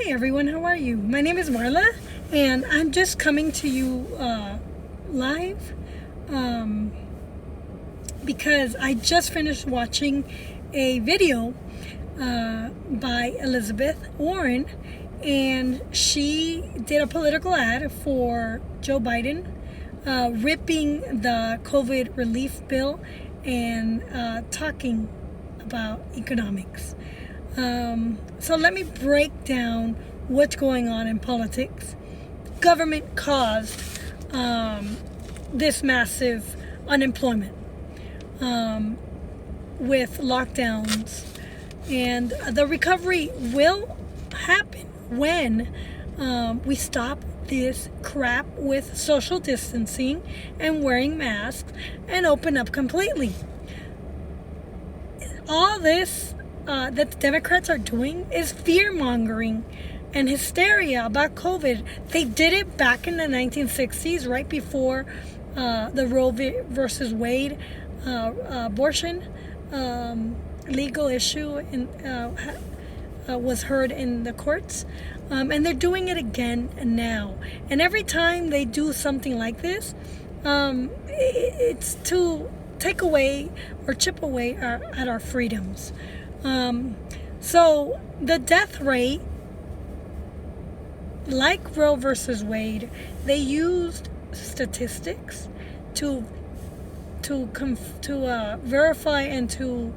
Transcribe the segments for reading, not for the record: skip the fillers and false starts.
Hey everyone, how are you? My name is Marla, and I'm just coming to you live because I just finished watching a video by Elizabeth Warren, and she did a political ad for Joe Biden, ripping the COVID relief bill and talking about economics. So let me break down what's going on in politics. Government caused this massive unemployment with lockdowns, and the recovery will happen when we stop this crap with social distancing and wearing masks and open up completely. All this that the Democrats are doing is fear-mongering and hysteria about COVID. They did it back in the 1960s, right before the Roe versus Wade abortion legal issue was heard in the courts. And they're doing it again now. And every time they do something like this, it's to take away or chip away at our freedoms. So the death rate, like Roe versus Wade, they used statistics to verify and to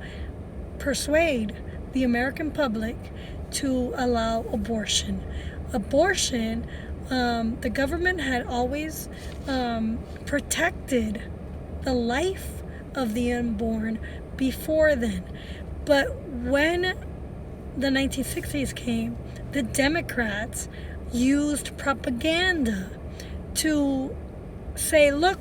persuade the American public to allow abortion. The government had always protected the life of the unborn before then. But when the 1960s came, the Democrats used propaganda to say, look,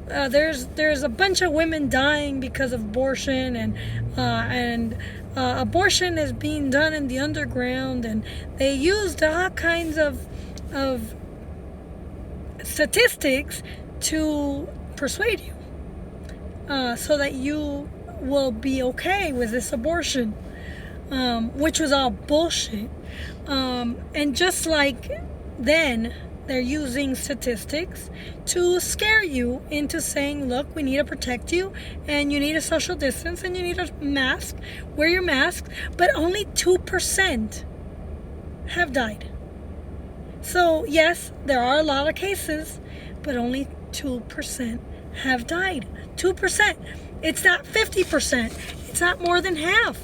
there's a bunch of women dying because of abortion, and abortion is being done in the underground, and they used all kinds of statistics to persuade you so that you will be okay with this abortion, which was all bullshit. And just like then, they're using statistics to scare you into saying, look, we need to protect you, and you need a social distance, and you need a mask, wear your mask, but only 2% have died. So yes, there are a lot of cases, but only 2% have died. 2%. It's not 50%. It's not more than half.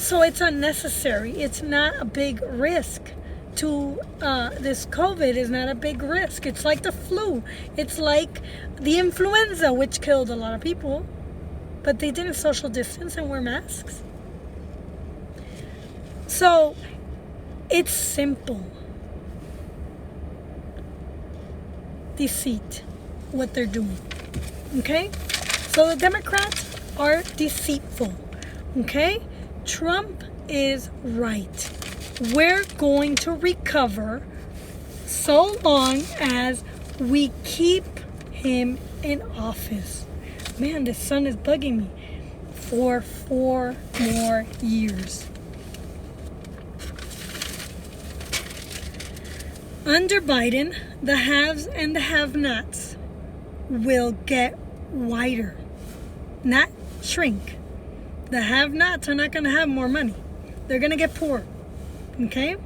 So it's unnecessary. It's not a big risk. This COVID is not a big risk. It's like the flu. It's like the influenza, which killed a lot of people, but they didn't social distance and wear masks. So it's simple. Deceit, what they're doing. Okay? So the Democrats are deceitful. Okay? Trump is right. We're going to recover so long as we keep him in office. Man, the sun is bugging me. For 4 more years. Under Biden, the haves and the have-nots will get wider, not shrink. The have-nots are not going to have more money. They're going to get poor. Okay?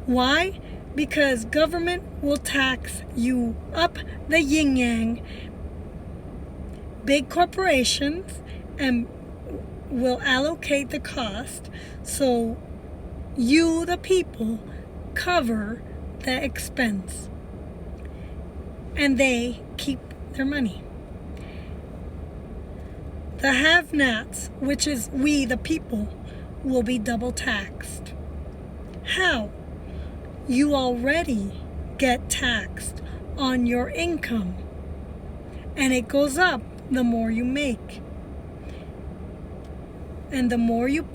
Why? Because government will tax you up the yin-yang. Big corporations and will allocate the cost so you, the people, cover the expense. And they keep their money. The have-nots, which is we, the people, will be double taxed. How? You already get taxed on your income, and it goes up the more you make. And the more you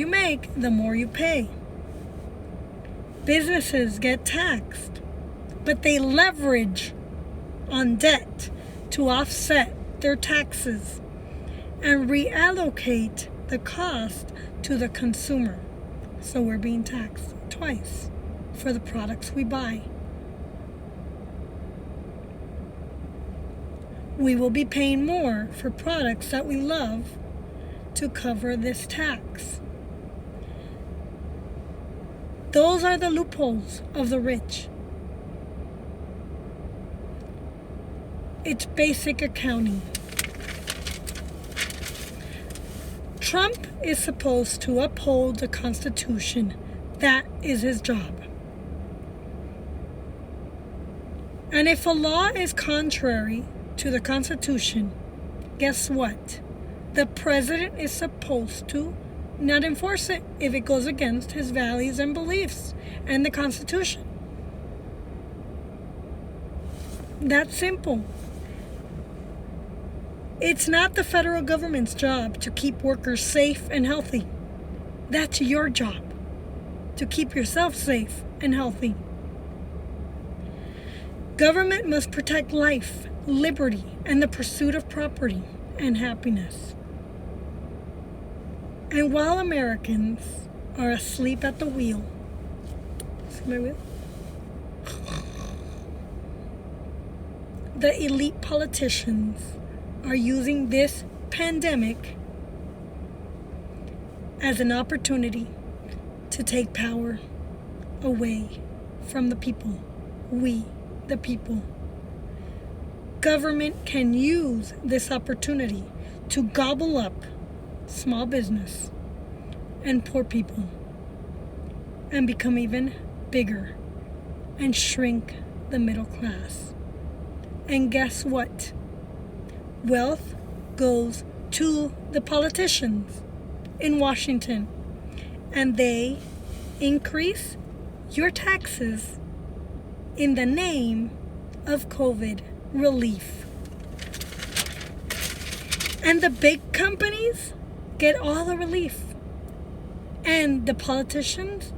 make, the more you pay. Businesses get taxed, but they leverage on debt to offset their taxes and reallocate the cost to the consumer. So we're being taxed twice for the products we buy. We will be paying more for products that we love to cover this tax. Those are the loopholes of the rich. It's basic accounting. Trump is supposed to uphold the Constitution. That is his job. And if a law is contrary to the Constitution, guess what? The president is supposed to not enforce it if it goes against his values and beliefs and the Constitution. That's simple. It's not the federal government's job to keep workers safe and healthy. That's your job, to keep yourself safe and healthy. Government must protect life, liberty, and the pursuit of property and happiness. And while Americans are asleep at the wheel, see my wheel? The elite politicians are using this pandemic as an opportunity to take power away from the people. We, the people. Government can use this opportunity to gobble up small business and poor people and become even bigger and shrink the middle class. And guess what? Wealth goes to the politicians in Washington, and they increase your taxes in the name of COVID relief. And the big companies get all the relief. And the politicians,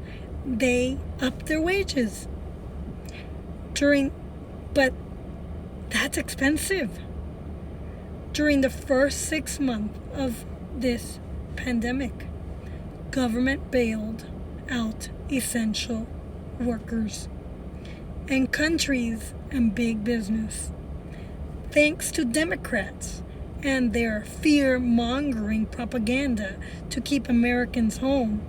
they up their wages. But that's expensive. During the first 6 months of this pandemic, government bailed out essential workers and countries and big business. Thanks to Democrats and their fear-mongering propaganda to keep Americans home,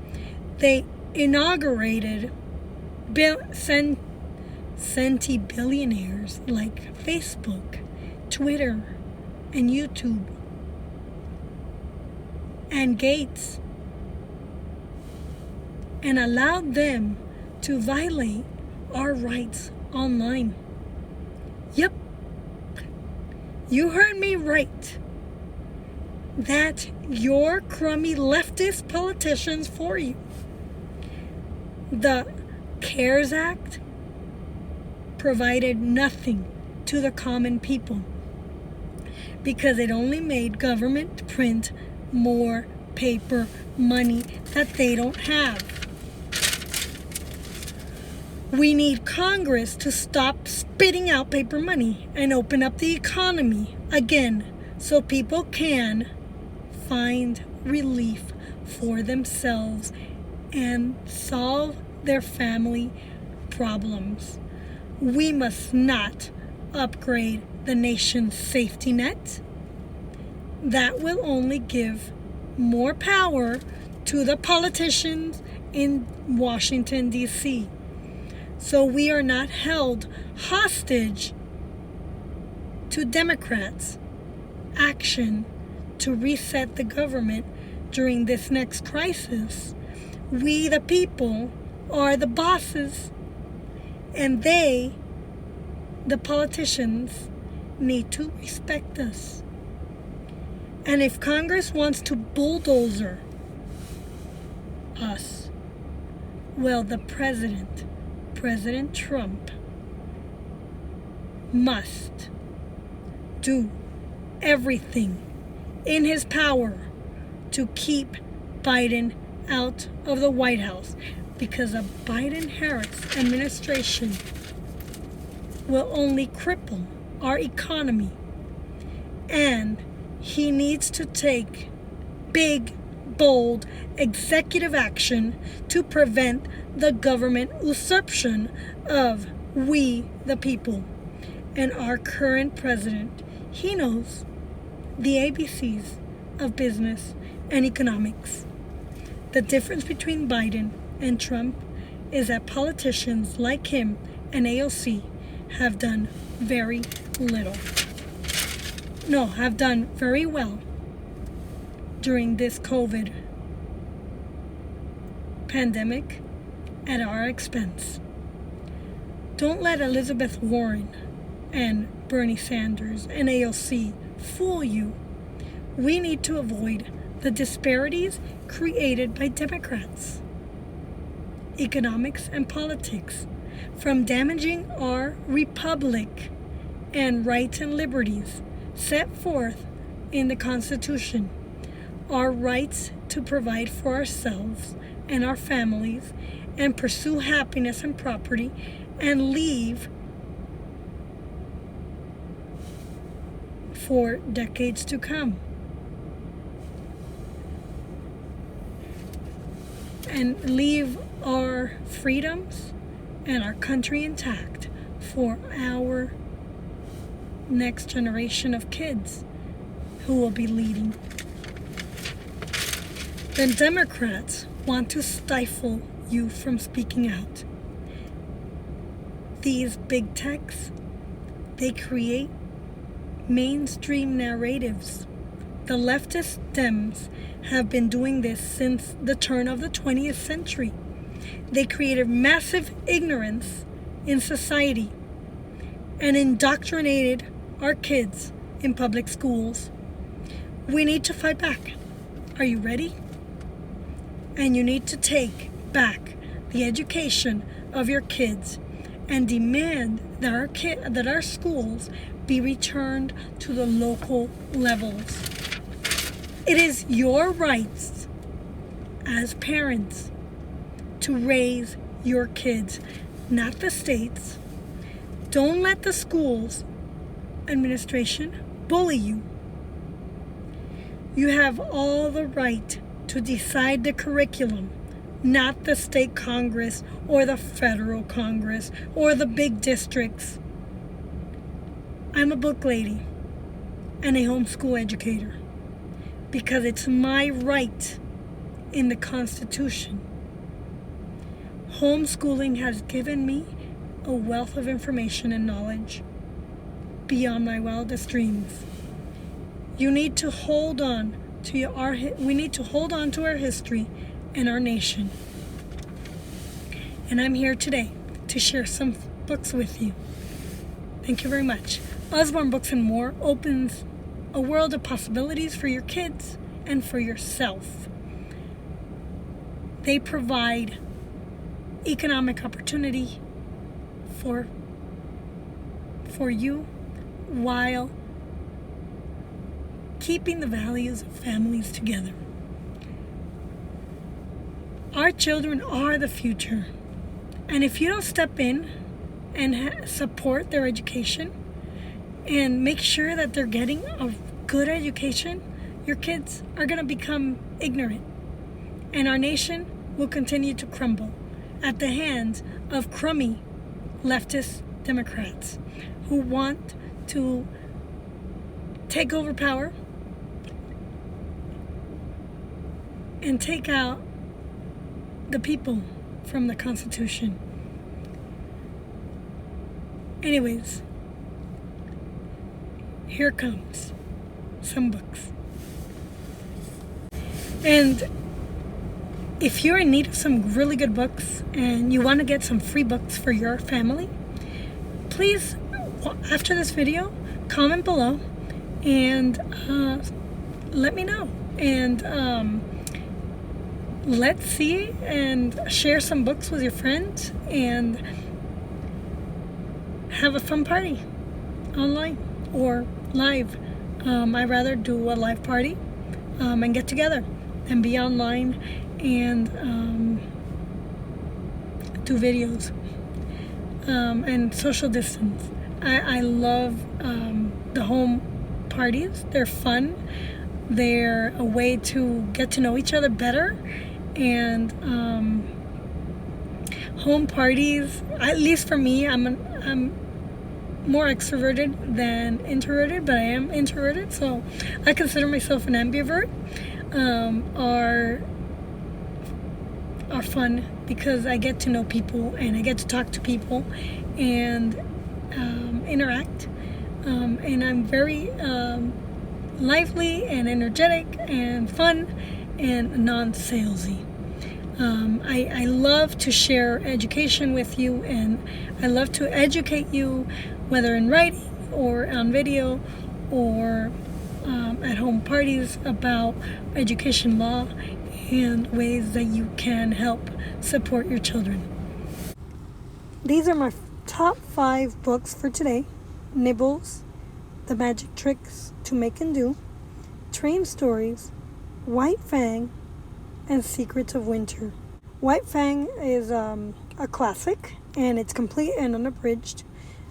they inaugurated centi-billionaires like Facebook, Twitter, and YouTube, and Gates, and allowed them to violate our rights online. Yep, you heard me right. That's your crummy leftist politicians for you. The CARES Act provided nothing to the common people because it only made government print more paper money that they don't have. We need Congress to stop spitting out paper money and open up the economy again so people can find relief for themselves and solve their family problems. We must not upgrade the nation's safety net. That will only give more power to the politicians in Washington, D.C. So we are not held hostage to Democrats' action to reset the government during this next crisis. We, the people, are the bosses, and they, the politicians, need to respect us. And if Congress wants to bulldozer us, well, the President Trump, must do everything in his power to keep Biden out of the White House, because a Biden-Harris administration will only cripple our economy. And he needs to take big bold executive action to prevent the government usurpation of we the people. And our current president, he knows the ABCs of business and economics. The difference between Biden and Trump is that politicians like him and AOC have done very little. No, have done very well during this COVID pandemic at our expense. Don't let Elizabeth Warren and Bernie Sanders and AOC fool you. We need to avoid the disparities created by Democrats, economics, and politics from damaging our republic and rights and liberties set forth in the Constitution. Our rights to provide for ourselves and our families and pursue happiness and property and leave for decades to come. And leave our freedoms and our country intact for our next generation of kids who will be leading. The Democrats want to stifle you from speaking out. These big techs, they create mainstream narratives. The leftist Dems have been doing this since the turn of the 20th century. They created massive ignorance in society and indoctrinated our kids in public schools. We need to fight back. Are you ready? And you need to take back the education of your kids and demand that our schools be returned to the local levels. It is your rights as parents to raise your kids, not the state's. Don't let the school's administration bully you. You have all the right to decide the curriculum, not the state Congress or the federal Congress or the big districts. I'm a book lady and a homeschool educator because it's my right in the Constitution. Homeschooling has given me a wealth of information and knowledge beyond my wildest dreams. You need to hold on to we need to hold on to our history and our nation. And I'm here today to share some books with you. Thank you very much. Osborne Books and More opens a world of possibilities for your kids and for yourself. They provide economic opportunity for you while keeping the values of families together. Our children are the future. And if you don't step in and support their education and make sure that they're getting a good education, your kids are going to become ignorant. And our nation will continue to crumble at the hands of crummy leftist Democrats who want to take over power and take out the people from the Constitution. Anyways, here comes some books. And if you're in need of some really good books and you want to get some free books for your family, please, after this video, comment below and let me know. And let's see and share some books with your friends and have a fun party online or live. I'd rather do a live party and get together than be online and do videos and social distance. I love the home parties. They're fun. They're a way to get to know each other better. And home parties, at least for me, I'm more extroverted than introverted, but I am introverted, so I consider myself an ambivert. Are fun because I get to know people and I get to talk to people and interact. And I'm very lively and energetic and fun and non-salesy. I love to share education with you, and I love to educate you, whether in writing or on video or at home parties, about education law and ways that you can help support your children. These are my top 5 books for today. Nibbles, The Magic Tricks to Make and Do, Train Stories, White Fang, and Secrets of Winter. White Fang is a classic, and it's complete and unabridged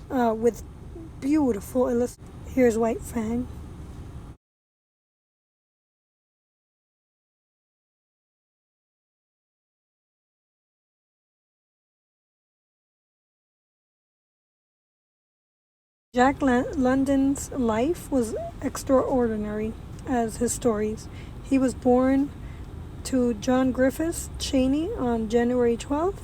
with beautiful illustrations. Here's White Fang. Jack London's life was extraordinary as his stories. He was born to John Griffiths Cheney on January 12,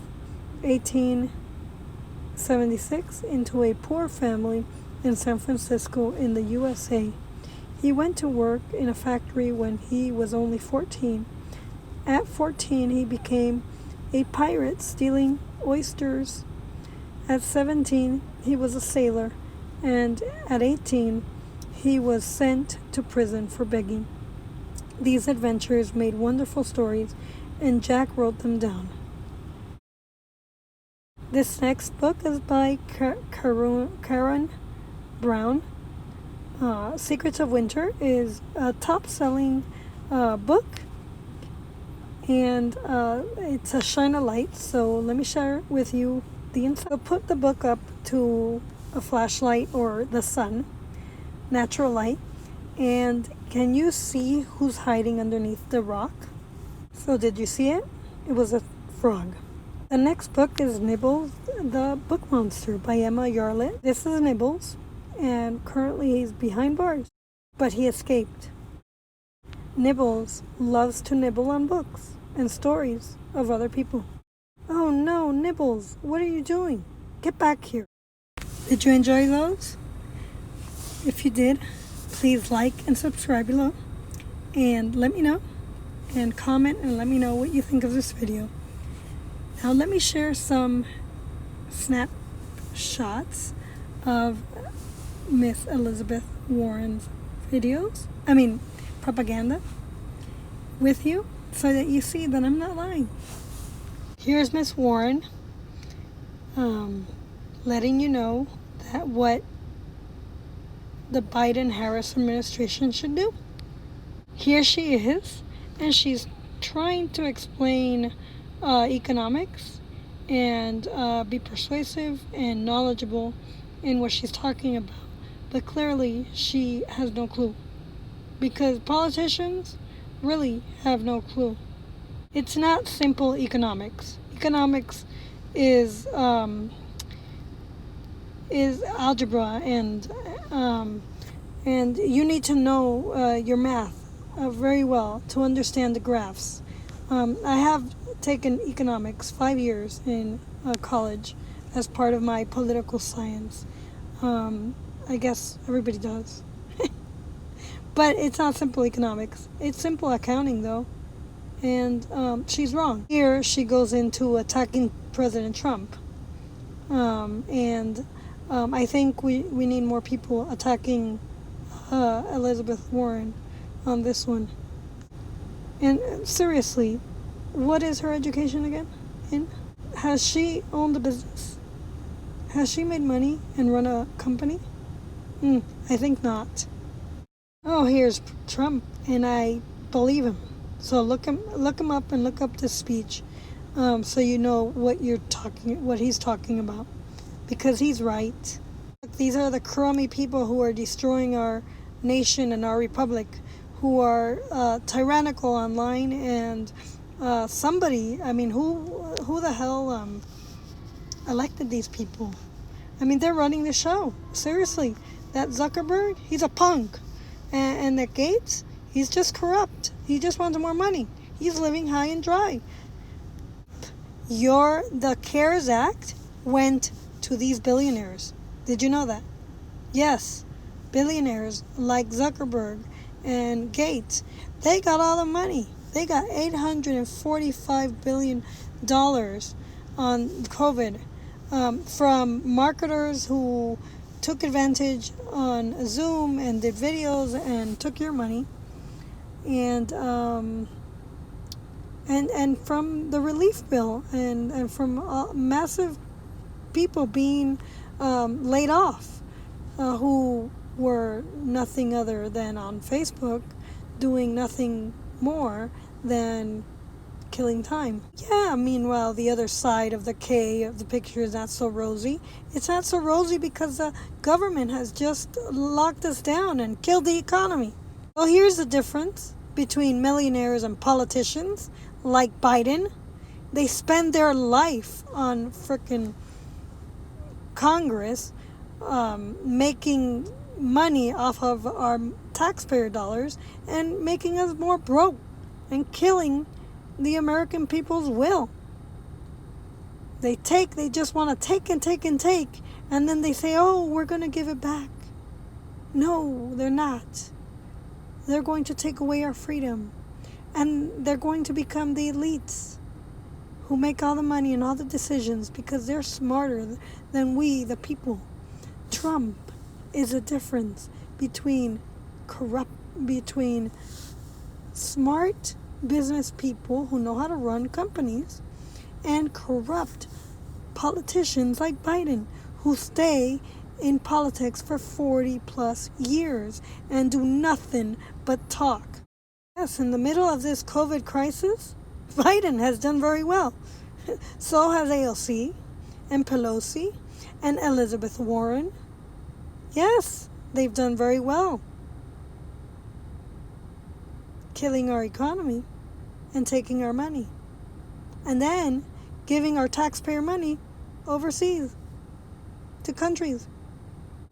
1876, into a poor family in San Francisco in the USA. He went to work in a factory when he was only 14. At 14, he became a pirate stealing oysters. At 17, he was a sailor. And at 18, he was sent to prison for begging. These adventures made wonderful stories, and Jack wrote them down. This next book is by Karen Brown. Secrets of Winter is a top-selling book, and it's a shine of light, so let me share with you the inside. I'll put the book up to a flashlight or the sun, natural light, and can you see who's hiding underneath the rock? So did you see it? It was a frog. The next book is Nibbles, the Book Monster by Emma Yarlett. This is Nibbles, and currently he's behind bars, but he escaped. Nibbles loves to nibble on books and stories of other people. Oh no, Nibbles, what are you doing? Get back here. Did you enjoy those? If you did, please like and subscribe below, and let me know, and comment and let me know what you think of this video. Now let me share some snapshots of Miss Elizabeth Warren's propaganda with you, so that you see that I'm not lying. Here's Miss Warren letting you know that what the Biden-Harris administration should do. Here she is, and she's trying to explain economics and be persuasive and knowledgeable in what she's talking about. But clearly she has no clue, because politicians really have no clue. It's not simple economics. Economics is algebra, and you need to know your math very well to understand the graphs. I have taken economics 5 years in college as part of my political science. I guess everybody does. But it's not simple economics. It's simple accounting, though. And she's wrong. Here she goes into attacking President Trump. I think we need more people attacking Elizabeth Warren on this one. And seriously, what is her education again in? Has she owned a business? Has she made money and run a company? I think not. Oh, here's Trump, and I believe him. So look him up and look up this speech, so you know what he's talking about, because he's right. These are the crummy people who are destroying our nation and our republic, who are tyrannical online, and somebody, I mean, who the hell elected these people? I mean, they're running the show. Seriously, that Zuckerberg, he's a punk. And that Gates, he's just corrupt. He just wants more money. He's living high and dry. The CARES Act went to these billionaires. Did you know that? Yes, billionaires like Zuckerberg and Gates, they got all the money. They got $845 billion on COVID from marketers who took advantage on Zoom and did videos and took your money, and from the relief bill, and from massive people being laid off, who were nothing other than on Facebook, doing nothing more than killing time. Yeah, meanwhile, the other side of the K of the picture is not so rosy. It's not so rosy because the government has just locked us down and killed the economy. Well, here's the difference between millionaires and politicians like Biden. They spend their life on frickin' Congress, making money off of our taxpayer dollars and making us more broke and killing the American people's will. They just want to take and take and take, and then they say, oh, we're going to give it back. No, they're not. They're going to take away our freedom, and they're going to become the elites who make all the money and all the decisions because they're smarter than we, the people. Trump is a difference between smart business people who know how to run companies and corrupt politicians like Biden, who stay in politics for 40 plus years and do nothing but talk. Yes, in the middle of this COVID crisis, Biden has done very well. So has AOC and Pelosi and Elizabeth Warren. Yes, they've done very well, killing our economy and taking our money, and then giving our taxpayer money overseas to countries.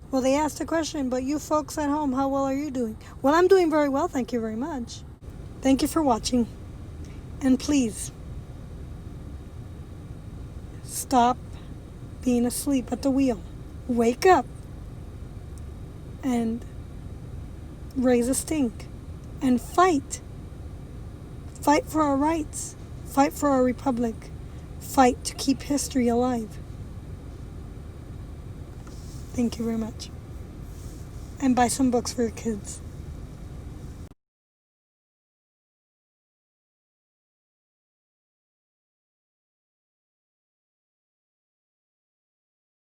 Well, they asked a question, but you folks at home, how well are you doing? Well, I'm doing very well, thank you very much. Thank you for watching, and please stop being asleep at the wheel. Wake up and raise a stink and fight. Fight for our rights. Fight for our republic. Fight to keep history alive. Thank you very much. And buy some books for your kids.